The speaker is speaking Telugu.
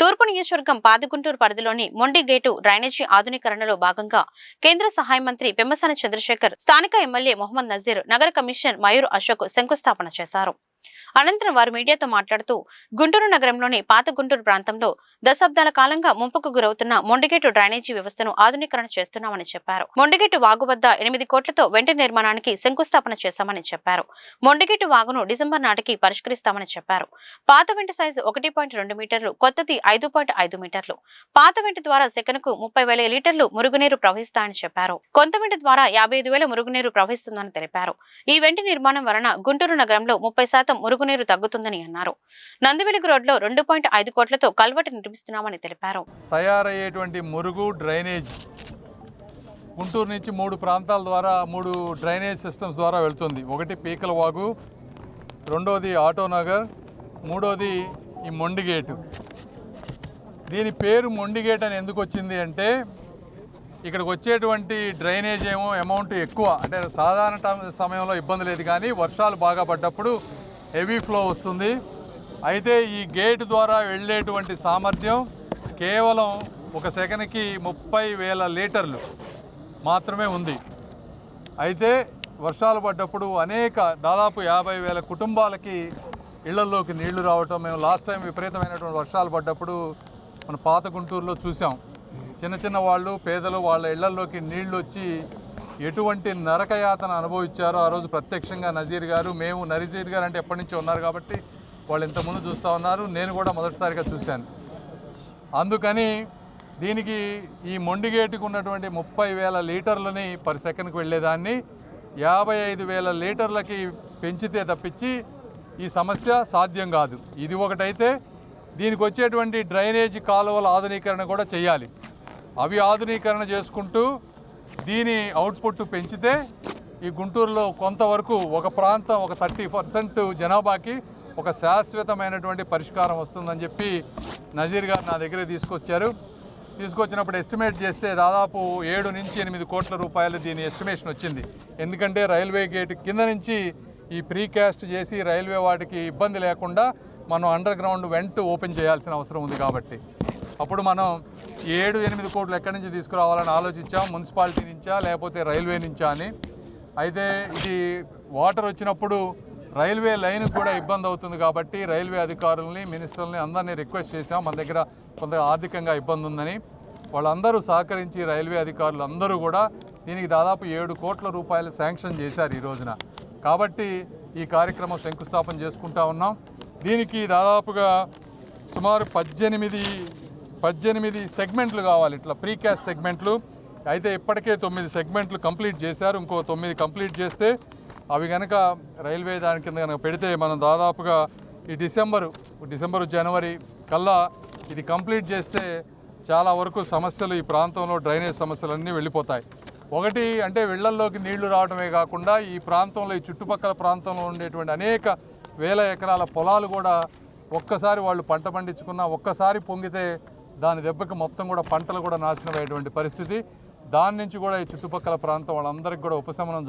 తూర్పు నియోజకవర్గం పాదగుంటూరు పరిధిలోని మొండి గేటు డ్రైనేజీ ఆధునీకరణలో భాగంగా కేంద్ర సహాయ మంత్రి పెమ్మసాని చంద్రశేఖర్, స్థానిక ఎమ్మెల్యే మొహమ్మద్ నజీర్, నగర కమిషనర్ మయూర్ అశోక్ శంకుస్థాపన చేశారు. అనంతరం వారు మీడియాతో మాట్లాడుతూ గుంటూరు నగరంలోని పాత గుంటూరు ప్రాంతంలో దశాబ్దాల కాలంగా ముంపుకు గురవుతున్న మొండిగేటు డ్రైనేజీ వ్యవస్థను ఆధునీకరణ చేస్తున్నామని చెప్పారు. మొండిగేటు వాగు వద్ద 8 కోట్లతో వెంట నిర్మాణానికి శంకుస్థాపన చేశామని చెప్పారు. మొండిగేటు వాగును డిసెంబర్ నాటికి పరిష్కరిస్తామని చెప్పారు. పాత వెంట సైజు 1.2 మీటర్లు, కొత్తది 5.5 మీటర్లు. పాత వెంట ద్వారా సెకనుకు 30,000 లీటర్లు మురుగునీరు ప్రవహిస్తాయని చెప్పారు. కొంత వెంట ద్వారా 55,000 మురుగునీరు ప్రవహిస్తుందని తెలిపారు. ఈ వెంట నిర్మాణం వలన గుంటూరు నగరంలో 30% మురుగునీరు తగ్గుతుందని అన్నారు. నందివెలుగు రోడ్లో 2.5 కోట్లతో కల్వర్ట్ నిర్మిస్తున్నామని తెలిపారు. తయారయ్యేటువంటి మురుగు డ్రైనేజ్ గుంటూరు నుంచి 3 ప్రాంతాల ద్వారా 3 డ్రైనేజ్ సిస్టమ్స్ ద్వారా వెళ్తుంది. ఒకటి పీకల వాగు, రెండోది ఆటోనగర్, మూడోది ఈ మొండిగేటు. దీని పేరు మొండిగేట్ అని ఎందుకు వచ్చింది అంటే, ఇక్కడికి వచ్చేటువంటి డ్రైనేజ్ ఏమో అమౌంట్ ఎక్కువ, అంటే సాధారణ సమయంలో ఇబ్బంది లేదు, కానీ వర్షాలు బాగా పడ్డప్పుడు హెవీ ఫ్లో వస్తుంది. అయితే ఈ గేట్ ద్వారా వెళ్ళేటువంటి సామర్థ్యం కేవలం ఒక సెకనుకి 30,000 లీటర్లు మాత్రమే ఉంది. అయితే వర్షాలు పడ్డప్పుడు దాదాపు 50,000 కుటుంబాలకి ఇళ్లలోకి నీళ్లు రావటం మేము లాస్ట్ టైం విపరీతమైనటువంటి వర్షాలు పడ్డప్పుడు మన పాత గుంటూరులో చూసాం. చిన్న వాళ్ళు, పేదలు, వాళ్ళ ఇళ్లలోకి నీళ్లు వచ్చి ఎటువంటి నరకయాతన అనుభవించారో ఆ రోజు ప్రత్యక్షంగా నజీర్ గారు, మేము నజీర్ గారు అంటే ఎప్పటి నుంచో ఉన్నారు కాబట్టి వాళ్ళు ఇంతకుముందు చూస్తూ ఉన్నారు, నేను కూడా మొదటిసారిగా చూశాను. అందుకని దీనికి ఈ మొండిగేటుకు ఉన్నటువంటి 30,000 లీటర్లని పర్ సెకండ్కి వెళ్ళేదాన్ని 55,000 లీటర్లకి పెంచితే తప్పించి ఈ సమస్య సాధ్యం కాదు. ఇది ఒకటైతే దీనికి వచ్చేటువంటి డ్రైనేజీ కాలువల ఆధునీకరణ కూడా చేయాలి. అవి ఆధునీకరణ చేసుకుంటూ దీని అవుట్పుట్ పెంచితే ఈ గుంటూరులో కొంతవరకు ఒక ప్రాంతం, ఒక 30% జనాభాకి ఒక శాశ్వతమైనటువంటి పరిష్కారం వస్తుందని చెప్పి నజీర్ గారు నా దగ్గర తీసుకొచ్చినప్పుడు ఎస్టిమేట్ చేస్తే దాదాపు 7 నుంచి 8 కోట్ల రూపాయలు దీని ఎస్టిమేషన్ వచ్చింది. ఎందుకంటే రైల్వే గేట్ కింద నుంచి ఈ ప్రీకాస్ట్ చేసి రైల్వే వాటికి ఇబ్బంది లేకుండా మనం అండర్ గ్రౌండ్ వెంట్ ఓపెన్ చేయాల్సిన అవసరం ఉంది. కాబట్టి అప్పుడు మనం 7-8 కోట్లు ఎక్కడి నుంచి తీసుకురావాలని ఆలోచించాం, మున్సిపాలిటీ నుంచా లేకపోతే రైల్వే నుంచా అని. అయితే ఇది వాటర్ వచ్చినప్పుడు రైల్వే లైన్కి కూడా ఇబ్బంది అవుతుంది కాబట్టి రైల్వే అధికారులని, మినిస్టర్లని అందరినీ రిక్వెస్ట్ చేశాం. మన దగ్గర కొంత ఆర్థికంగా ఇబ్బంది ఉందని. వాళ్ళందరూ సహకరించి రైల్వే అధికారులు అందరూ కూడా దీనికి దాదాపు 7 కోట్ల రూపాయలు శాంక్షన్ చేశారు ఈ రోజున. కాబట్టి ఈ కార్యక్రమం శంకుస్థాపన చేసుకుంటా ఉన్నాం. దీనికి దాదాపుగా సుమారు 18 సెగ్మెంట్లు కావాలి, ఇట్లా ప్రీకాస్ట్ సెగ్మెంట్లు. అయితే ఇప్పటికే 9 సెగ్మెంట్లు కంప్లీట్ చేశారు. ఇంకో 9 కంప్లీట్ చేస్తే అవి కనుక రైల్వే దాని కింద కనుక పెడితే మనం దాదాపుగా ఈ డిసెంబరు జనవరి కల్లా ఇది కంప్లీట్ చేస్తే చాలా వరకు సమస్యలు, ఈ ప్రాంతంలో డ్రైనేజ్ సమస్యలన్నీ వెళ్ళిపోతాయి. ఒకటి అంటే ఇళ్లల్లోకి నీళ్లు రావడమే కాకుండా ఈ ప్రాంతంలో, ఈ చుట్టుపక్కల ప్రాంతంలో ఉండేటువంటి అనేక వేల ఎకరాల పొలాలు కూడా ఒక్కసారి వాళ్ళు పంట పండించుకున్నా ఒక్కసారి పొంగితే దాని దెబ్బకి మొత్తం కూడా పంటలు కూడా నాశనం అయ్యేటువంటి పరిస్థితి. దాని నుంచి కూడా ఈ చుట్టుపక్కల ప్రాంతం వాళ్ళందరికీ కూడా ఉపశమనం